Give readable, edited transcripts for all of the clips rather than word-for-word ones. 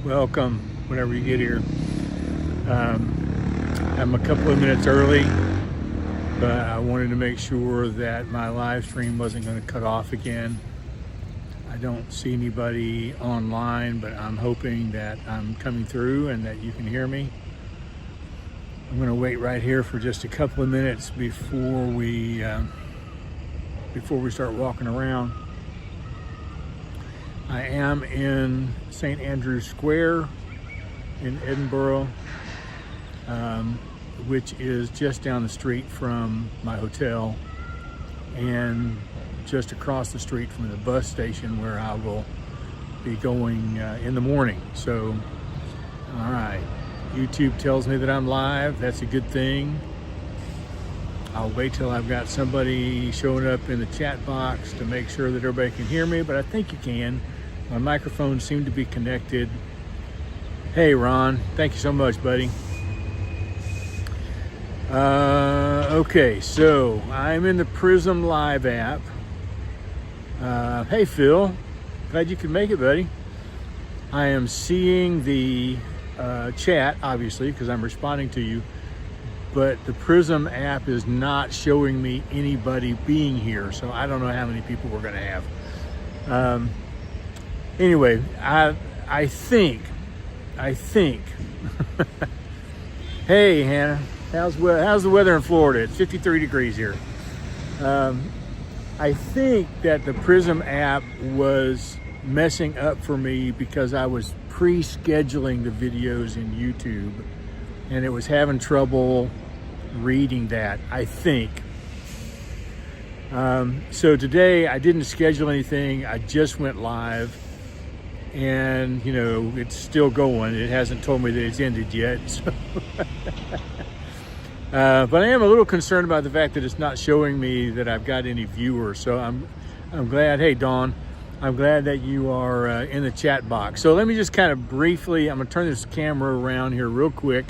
welcome whenever you get here. I'm a couple of minutes early, but I wanted to make sure that my live stream wasn't going to cut off again. I don't see anybody online, but I'm hoping that I'm coming through and that you can hear me. I'm going to wait right here for just a couple of minutes before we start walking around. I am in St. Andrew's Square in Edinburgh, which is just down the street from my hotel and just across the street from the bus station where I will be going in the morning. So, all right, YouTube tells me that I'm live. That's a good thing. I'll wait till I've got somebody showing up in the chat box to make sure that everybody can hear me, but I think you can. My microphone seemed to be connected. Hey, Ron, thank you so much, buddy. Okay, so I'm in the Prism Live app. Hey, Phil, glad you could make it, buddy. I am seeing the chat, obviously, because I'm responding to you, but the Prism app is not showing me anybody being here, so I don't know how many people we're going to have. Anyway, I think. Hey, Hannah, how's the weather in Florida? It's 53 degrees here. I think that the Prism app was messing up for me because I was pre-scheduling the videos in YouTube, and it was having trouble reading that, I think. So today I didn't schedule anything. I just went live. And, you know, it's still going. It hasn't told me that it's ended yet. So. But I am a little concerned about the fact that it's not showing me that I've got any viewers. So I'm glad. Hey, Dawn, I'm glad that you are in the chat box. So let me just kind of briefly, I'm going to turn this camera around here real quick.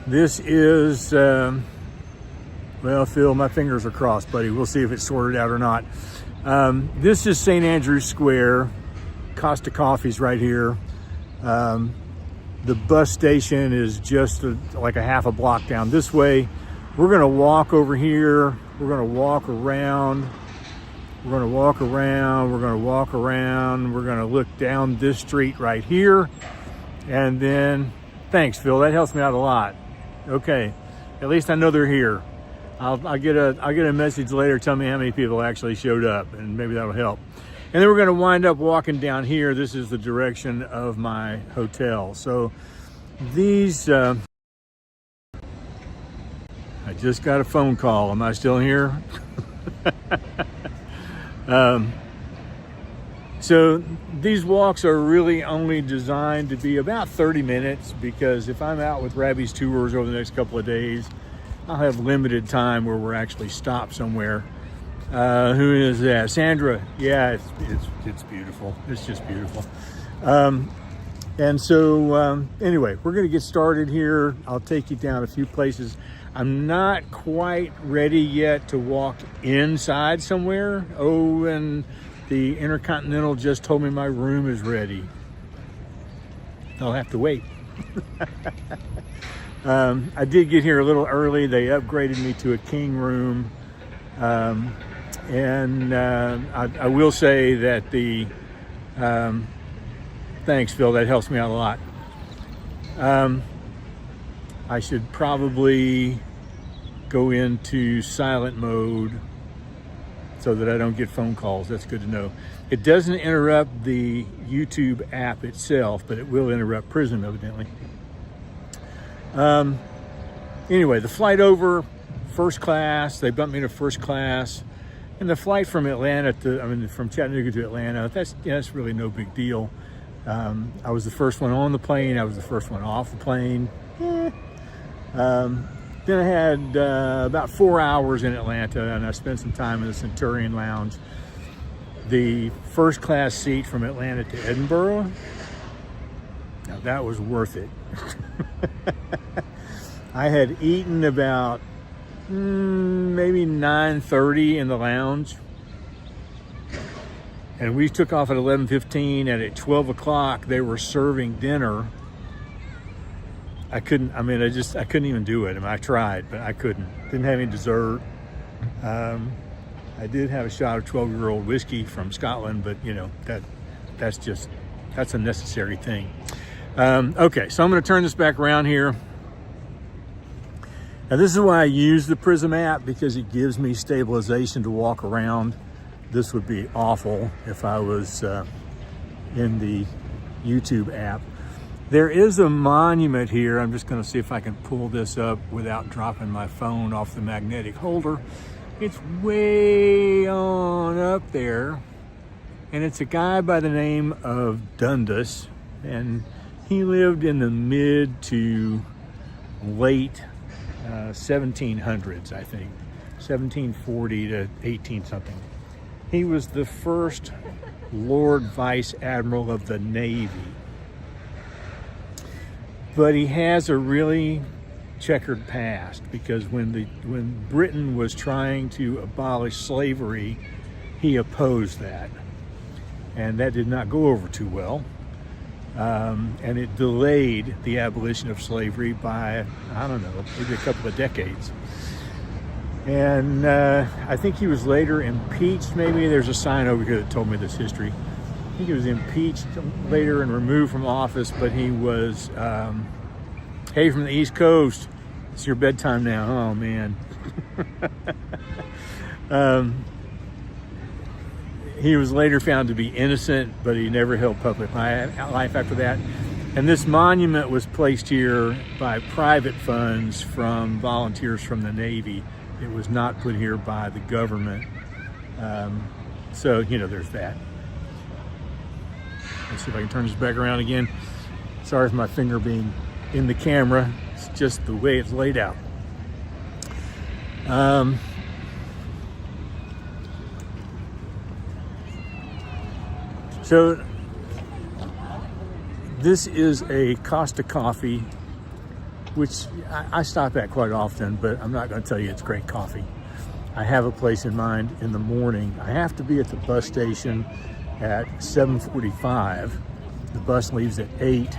This is, well, Phil, my fingers are crossed, buddy. We'll see if it's sorted out or not. This is St. Andrew's Square. Costa Coffee's right here. The bus station is just like a half a block down this way. We're gonna walk over here. We're gonna walk around. We're gonna walk around. We're gonna walk around. We're gonna look down this street right here. And then, thanks, Phil. That helps me out a lot. Okay, at least I know they're here. I'll get a message later telling me how many people actually showed up, and maybe that'll help. And then we're going to wind up walking down here. This is the direction of my hotel. So these, I just got a phone call. Am I still here? So these walks are really only designed to be about 30 minutes because if I'm out with Rabbi's Tours over the next couple of days, I'll have limited time where we're actually stopped somewhere. Who is that? Sandra. Yeah, it's beautiful. It's just beautiful. And so anyway, we're going to get started here. I'll take you down a few places. I'm not quite ready yet to walk inside somewhere. Oh, and the Intercontinental just told me my room is ready. I'll have to wait. I did get here a little early. They upgraded me to a king room. And I will say that the, thanks, Phil, that helps me out a lot. I should probably go into silent mode so that I don't get phone calls. That's good to know. It doesn't interrupt the YouTube app itself, but it will interrupt Prism, evidently. Anyway, the flight over, first class, they bumped me to first class. And the flight from from Chattanooga to Atlanta, that's really no big deal. I was the first one on the plane. I was the first one off the plane. Then I had about 4 hours in Atlanta, and I spent some time in the Centurion Lounge. The first class seat from Atlanta to Edinburgh, now that was worth it. I had eaten about maybe 9:30 in the lounge. And we took off at 11:15, and at 12 o'clock they were serving dinner. I couldn't even do it. I mean, I tried, but I couldn't. Didn't have any dessert. I did have a shot of 12-year-old whiskey from Scotland, but you know, that's a necessary thing. Okay, so I'm going to turn this back around here. Now this is why I use the Prism app, because it gives me stabilization to walk around. This would be awful if I was in the YouTube app. There is a monument here. I'm just going to see if I can pull this up without dropping my phone off the magnetic holder. It's way on up there, and it's a guy by the name of Dundas, and he lived in the mid to late 1700s, I think, 1740 to 18 something. He was the first Lord Vice Admiral of the Navy, but he has a really checkered past, because when Britain was trying to abolish slavery, he opposed that, and that did not go over too well, and it delayed the abolition of slavery by, I don't know, maybe a couple of decades. And I think he was later impeached. Maybe there's a sign over here that told me this history. I think he was impeached later and removed from office, but he was hey, from the East Coast, it's your bedtime now. Oh, man. He was later found to be innocent, but he never held public life after that. And this monument was placed here by private funds from volunteers from the Navy. It was not put here by the government. So, you know, there's that. Let's see if I can turn this back around again. Sorry for my finger being in the camera. It's just the way it's laid out. So this is a Costa coffee, which I stop at quite often, but I'm not going to tell you it's great coffee. I have a place in mind in the morning. I have to be at the bus station at 7:45. The bus leaves at 8.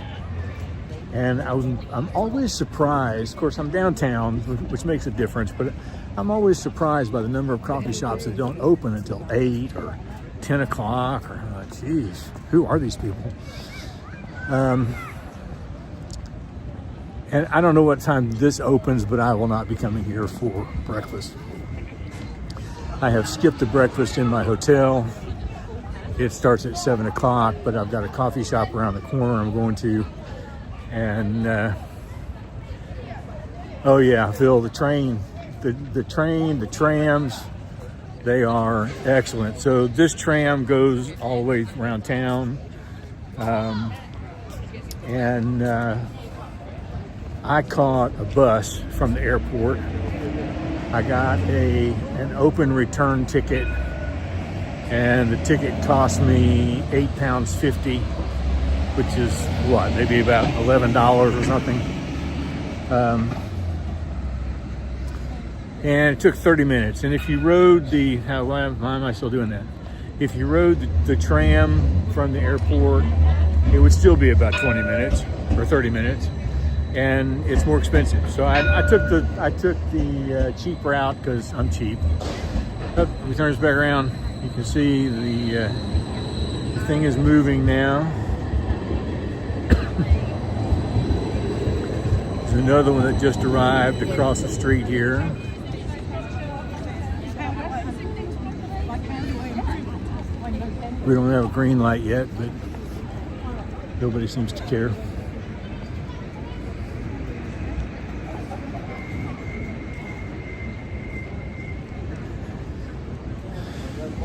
And I'm always surprised. Of course, I'm downtown, which makes a difference, but I'm always surprised by the number of coffee shops that don't open until 8 or 10 o'clock, or, geez, who are these people? And I don't know what time this opens, but I will not be coming here for breakfast. I have skipped the breakfast in my hotel. It starts at 7 o'clock, but I've got a coffee shop around the corner I'm going to. And oh yeah, Phil, the trams, they are excellent. So this tram goes all the way around town, and I caught a bus from the airport. I got an open return ticket, and the ticket cost me £8.50. Which is what, maybe about $11 or something. And it took 30 minutes. And if you rode why am I still doing that? If you rode the tram from the airport, it would still be about 20 minutes or 30 minutes. And it's more expensive. So I took the cheap route because I'm cheap. Oh, we turn this back around. You can see the thing is moving now. There's another one that just arrived across the street here. We don't have a green light yet, but nobody seems to care.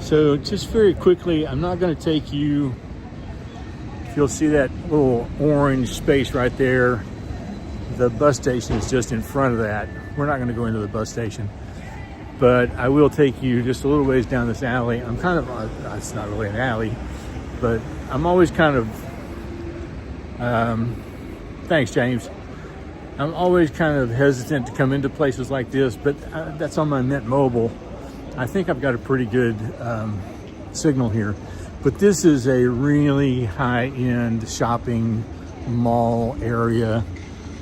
So just very quickly, I'm not going to take you, if you'll see that little orange space right there, the bus station is just in front of that. We're not going to go into the bus station, but I will take you just a little ways down this alley. I'm kind of, it's not really an alley, but I'm always kind of, thanks James. I'm always kind of hesitant to come into places like this, but that's on my Mint Mobile. I think I've got a pretty good signal here. But this is a really high-end shopping mall area.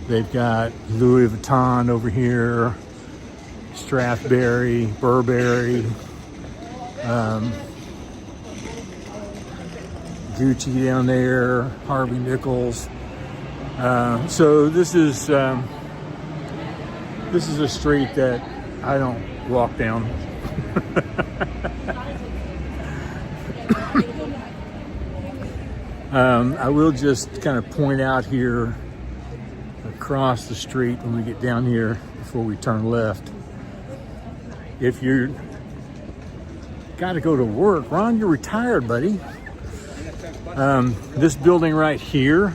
They've got Louis Vuitton over here, Strathberry, Burberry, Gucci down there, Harvey Nichols. So this is a street that I don't walk down. I will just kind of point out here across the street when we get down here before we turn left. If you got to go to work, Ron, you're retired, buddy. This building right here,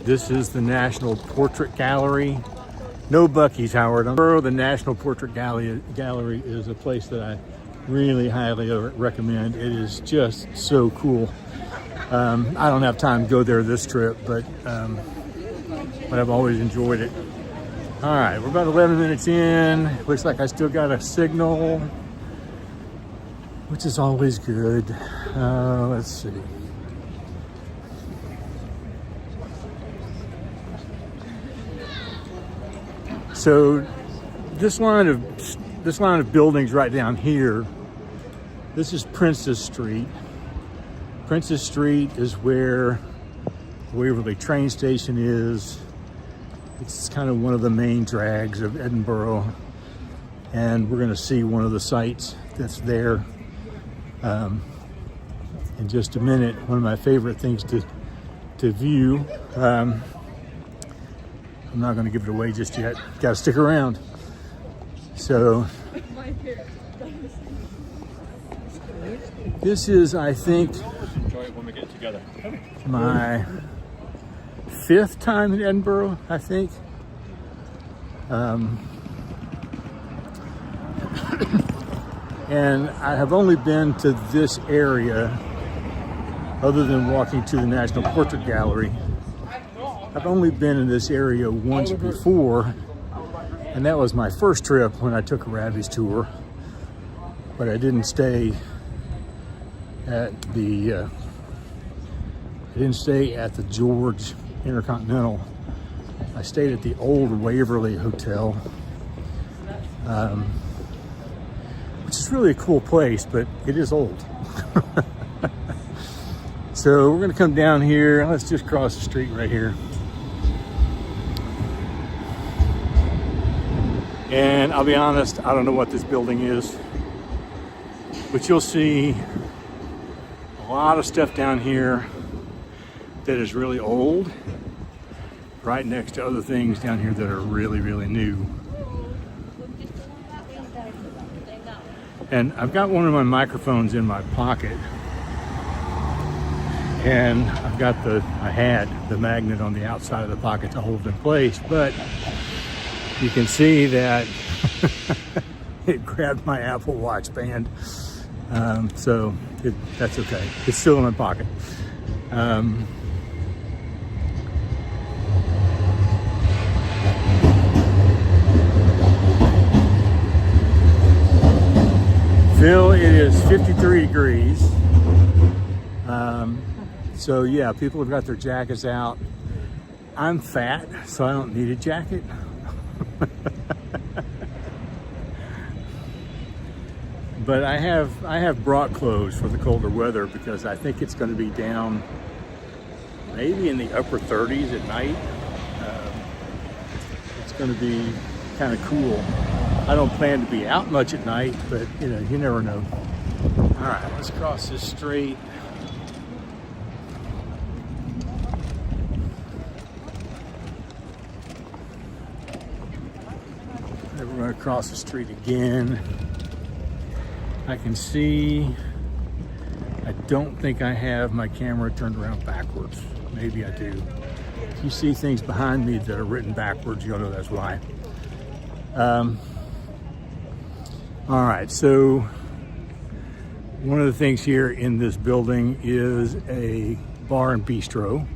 this is the National Portrait Gallery. No Buc-ee's, Howard. The National Portrait Gallery is a place that I really highly recommend. It is just so cool. I don't have time to go there this trip, but I've always enjoyed it. All right, we're about 11 minutes in. Looks like I still got a signal, which is always good. Let's see. So this line of buildings right down here, this is Princess Street. Princess Street is where Waverley train station is. It's kind of one of the main drags of Edinburgh, and we're going to see one of the sites that's there in just a minute. One of my favorite things to view. I'm not going to give it away just yet. Got to stick around. So this is, I think, when we get together. my 5th time in Edinburgh, I think. And I have only been to this area, other than walking to the National Portrait Gallery. I've only been in this area once before, and that was my first trip when I took a Ravi's tour. But I didn't stay at the George Intercontinental. I stayed at the old Waverley Hotel, which is really a cool place, but it is old. So we're gonna come down here. Let's just cross the street right here. And I'll be honest, I don't know what this building is, but you'll see a lot of stuff down here that is really old, right next to other things down here that are really, really new. And I've got one of my microphones in my pocket, and I had the magnet on the outside of the pocket to hold it in place, but you can see that it grabbed my Apple Watch band. So that's okay. It's still in my pocket. Phil, it is 53 degrees. So yeah, people have got their jackets out. I'm fat, so I don't need a jacket. But I have brought clothes for the colder weather because I think it's going to be down maybe in the upper 30s at night. It's going to be kind of cool. I don't plan to be out much at night, but you know, you never know. All right, let's cross this street. And we're going to cross the street again. I can see, I don't think I have my camera turned around backwards. Maybe I do. If you see things behind me that are written backwards, you'll know that's why. All right, so one of the things here in this building is a bar and bistro.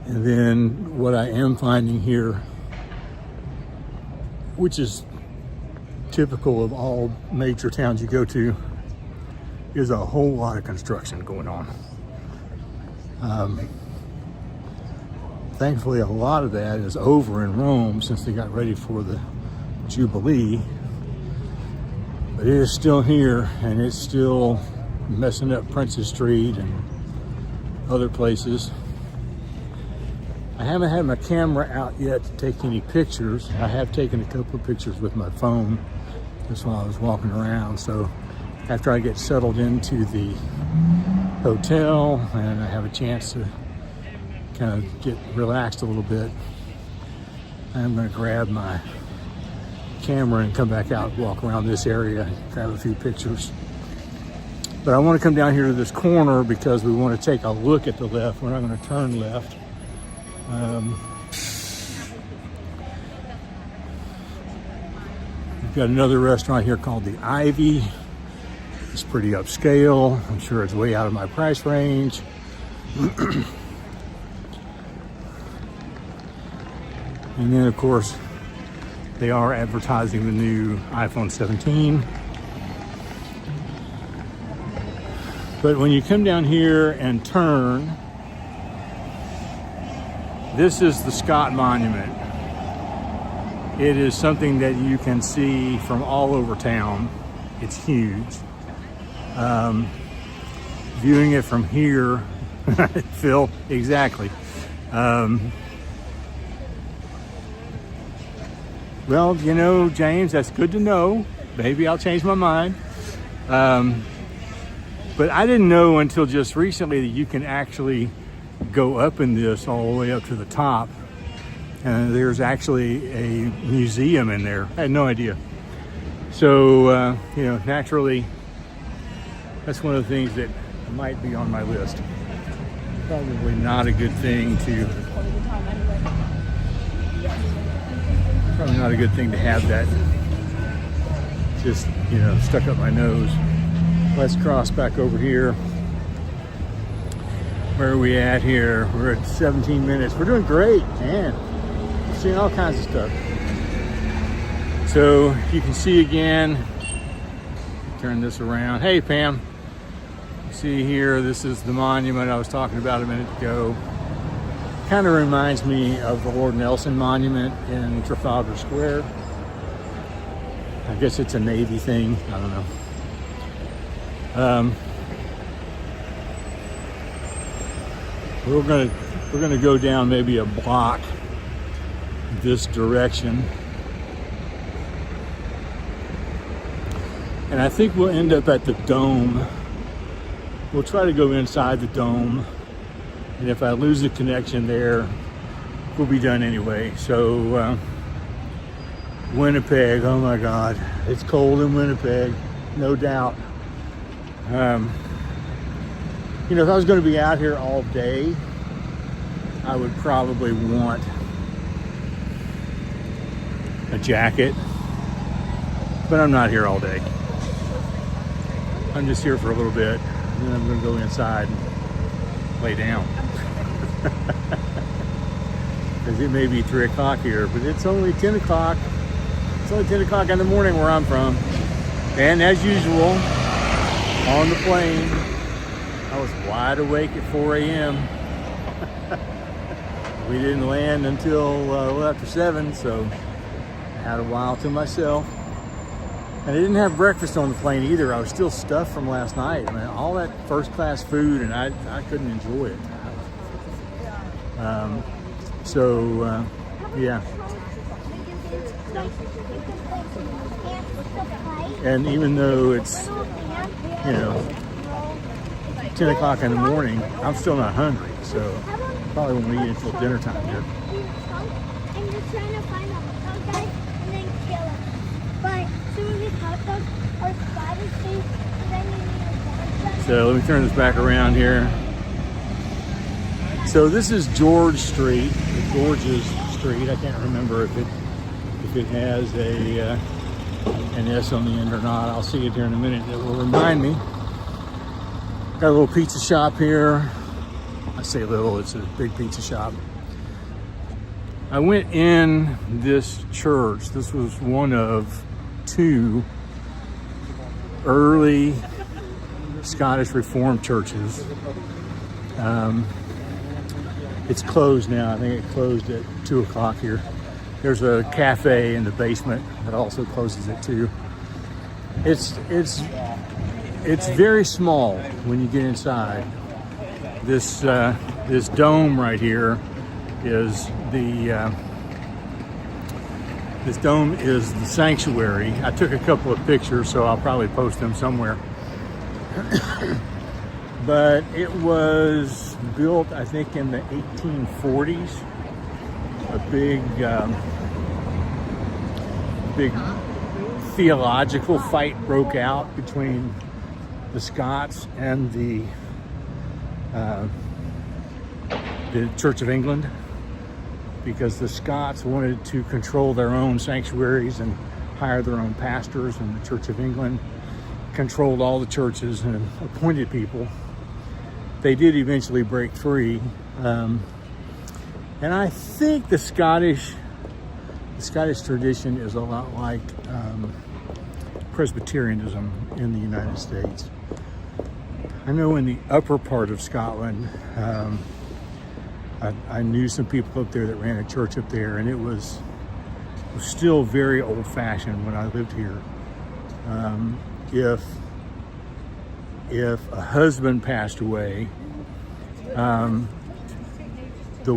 And then what I am finding here, which is typical of all major towns you go to, is a whole lot of construction going on. Thankfully, a lot of that is over in Rome since they got ready for the Jubilee. But it is still here, and it's still messing up Princess Street and other places. I haven't had my camera out yet to take any pictures. I have taken a couple of pictures with my phone just while I was walking around. So after I get settled into the hotel and I have a chance to kind of get relaxed a little bit, I'm going to grab my camera and come back out and walk around this area, grab a few pictures. But I want to come down here to this corner because we want to take a look at the left. We're not going to turn left. We've got another restaurant here called the Ivy. It's pretty upscale. I'm sure it's way out of my price range. And then, of course, they are advertising the new iPhone 17. But when you come down here and turn, this is the Scott Monument. It is something that you can see from all over town. It's huge. Viewing it from here, Phil, exactly. Well, you know, James, that's good to know. Maybe I'll change my mind. But I didn't know until just recently that you can actually go up in this all the way up to the top. And there's actually a museum in there. I had no idea. So, you know, naturally, that's one of the things that might be on my list. Probably not a good thing to have that just, you know, stuck up my nose. Let's cross back over here. Where are we at here? We're at 17 minutes. We're doing great, man. We're seeing all kinds of stuff. So you can see again, turn this around. Hey, Pam. See here, this is the monument I was talking about a minute ago. Kind of reminds me of the Lord Nelson Monument in Trafalgar Square. I guess it's a Navy thing. I don't know. We're gonna go down maybe a block this direction, and I think we'll end up at the dome. We'll try to go inside the dome, and if I lose the connection there, we'll be done anyway. So Winnipeg, oh my God, it's cold in Winnipeg, no doubt. You know, if I was going to be out here all day, I would probably want a jacket, but I'm not here all day. I'm just here for a little bit, and then I'm going to go inside and lay down. Because it may be 3 o'clock here, but it's only 10 o'clock. It's only 10 o'clock in the morning where I'm from. And as usual, on the plane, I was wide awake at 4 a.m. We didn't land until well after 7, so I had a while to myself. And I didn't have breakfast on the plane either. I was still stuffed from last night. I mean, all that first-class food, and I couldn't enjoy it. Yeah. And even though it's, you know, 10 o'clock in the morning, I'm still not hungry, so probably won't eat until dinner time here. And you're trying to find a hot dog guy and then kill him. But some of these hot dogs are spider shaped, and then you need a dog. So let me turn this back around here. So this is George Street, George's Street. I can't remember if it has an S on the end or not. I'll see it here in a minute. It will remind me. Got a little pizza shop here. I say little, it's a big pizza shop. I went in this church. This was one of 2 early Scottish Reformed churches. It's closed now. I think it closed at 2 o'clock here. There's a cafe in the basement that also closes at 2. It's very small when you get inside. This dome right here is this dome is the sanctuary. I took a couple of pictures, so I'll probably post them somewhere. But it was built, I think, in the 1840s. A big theological fight broke out between the Scots and the Church of England, because the Scots wanted to control their own sanctuaries and hire their own pastors, and the Church of England controlled all the churches and appointed people. They did eventually break free, and I think the Scottish tradition is a lot like Presbyterianism in the United States. I know in the upper part of Scotland, I knew some people up there that ran a church up there, and it was still very old-fashioned when I lived here. If a husband passed away, the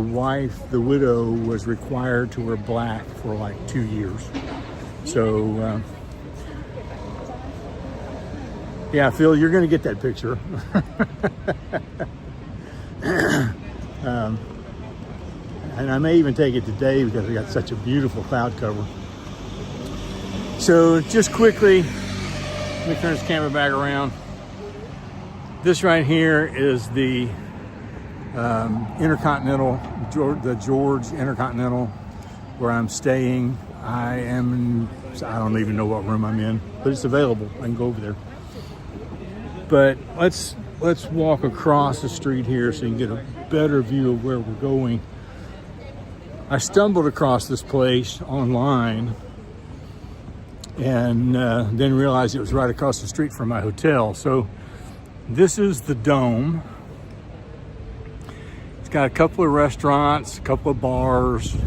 widow was required to wear black for like 2 years. So, yeah, Phil, you're going to get that picture. And I may even take it today because we got such a beautiful cloud cover. So just quickly, let me turn this camera back around. This right here is the Intercontinental, the George Intercontinental, where I'm staying. I don't even know what room I'm in, but it's available. I can go over there. But let's walk across the street here so you can get a better view of where we're going. I stumbled across this place online and then realized it was right across the street from my hotel. So this is the Dome. It's got a couple of restaurants, a couple of bars.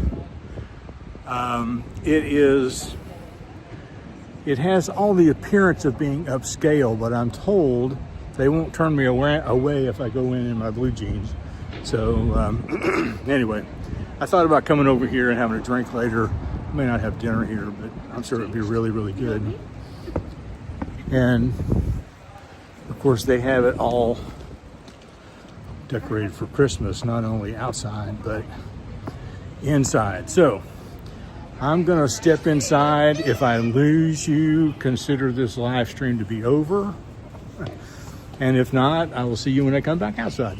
It has all the appearance of being upscale, but I'm told they won't turn me away if I go in my blue jeans. So anyway, I thought about coming over here and having a drink later. I may not have dinner here, but I'm sure it'd be really, really good. And of course, they have it all decorated for Christmas, not only outside, but inside. So I'm gonna step inside. If I lose you, consider this live stream to be over. And if not, I will see you when I come back outside.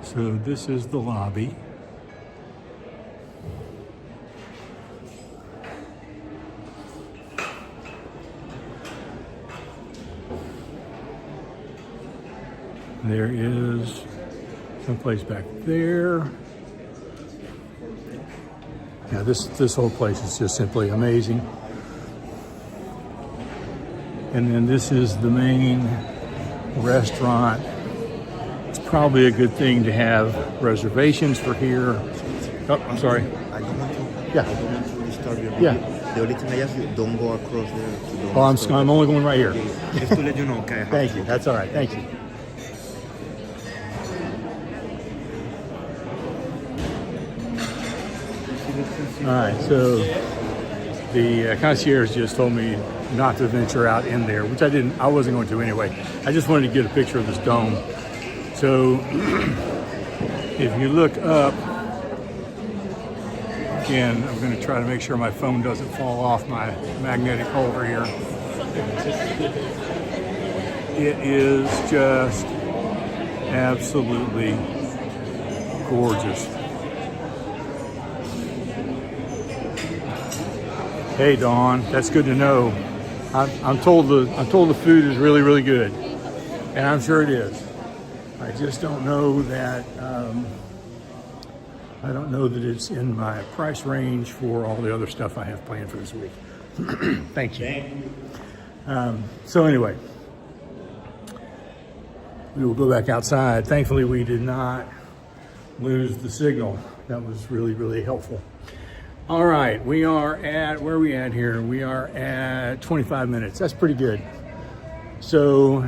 So this is the lobby. There is someplace back there. Yeah, this whole place is just simply amazing. And then this is the main restaurant. It's probably a good thing to have reservations for here. Oh, I'm sorry. I don't want to. Yeah. I don't want to disturb you. Yeah. The only thing I ask you, don't go across there. Oh, I'm only going right here. Just to let you know, okay? Thank you. That's all right. Thank you. All right. So the concierge just told me not to venture out in there, which I wasn't going to anyway. I just wanted to get a picture of this dome. So if you look up, again, I'm going to try to make sure my phone doesn't fall off my magnetic holder here. It is just absolutely gorgeous. Hey, Dawn, that's good to know. I'm told the food is really, really good, and I'm sure it is. I just don't know that it's in my price range for all the other stuff I have planned for this week. Thank you. So anyway, we will go back outside. Thankfully, we did not lose the signal. That was really, really helpful. All right, we are at, where are we at here? We are at 25 minutes. That's pretty good. So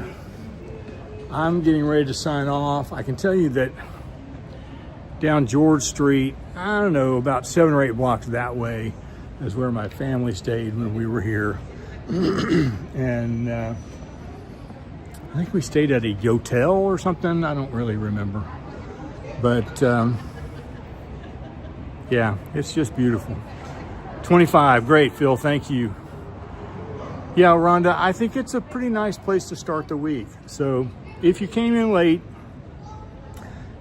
I'm getting ready to sign off. I can tell you that down George Street, I don't know, about 7 or 8 blocks that way is where my family stayed when we were here. And I think we stayed at a hotel or something. I don't really remember. But yeah, it's just beautiful. 25, great, Phil, thank you. Yeah, Rhonda, I think it's a pretty nice place to start the week. So if you came in late,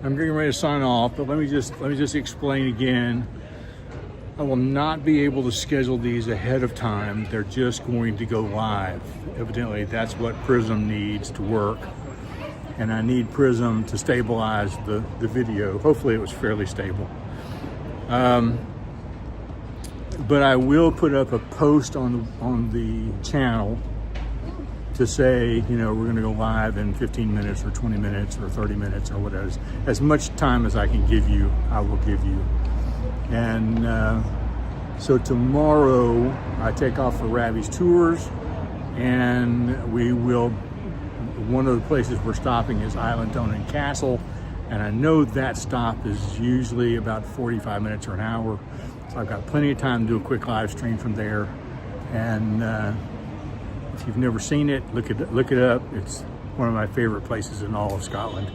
I'm getting ready to sign off, but let me just explain again. I will not be able to schedule these ahead of time. They're just going to go live. Evidently, that's what Prism needs to work. And I need Prism to stabilize the video. Hopefully it was fairly stable. But I will put up a post on the channel to say, you know, we're going to go live in 15 minutes or 20 minutes or 30 minutes or whatever. As much time as I can give you, I will give you. And so tomorrow I take off for Ravi's Tours, and one of the places we're stopping is Islandtown Castle. And I know that stop is usually about 45 minutes or an hour. So I've got plenty of time to do a quick live stream from there. And if you've never seen it, look it up. It's one of my favorite places in all of Scotland.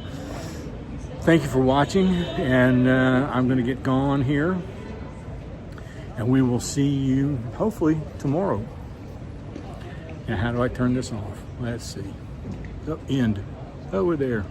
Thank you for watching, and I'm gonna get gone here. And we will see you hopefully tomorrow. Now, how do I turn this off? Let's see. Oh, end. Over there.